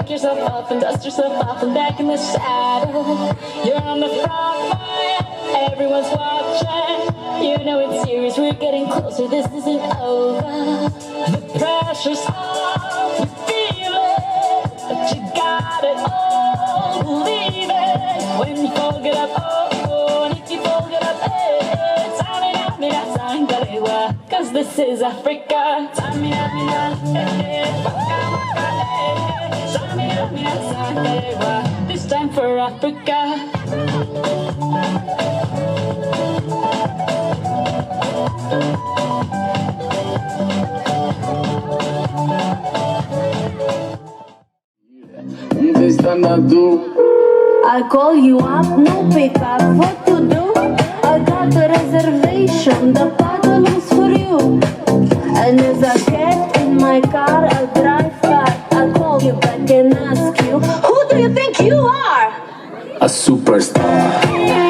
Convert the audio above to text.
pick yourself up and dust yourself off and back in the saddle. You're on the front line, everyone's watching. You know it's serious, we're getting closer, this isn't over. The pressure's on, you feel it, but you got it all, believe it. When you fold it up, oh, and if you fold it up, Samina, sangalewa, cause this is Africa. Samina, waka waka, Samina, sangalewa, this time for Africa. I call you up, no pick up, what to do? I got the reservation, the paddle is for you. And as I get in my car, I drive fast. I call you back and ask you, who do you think you are? A superstar.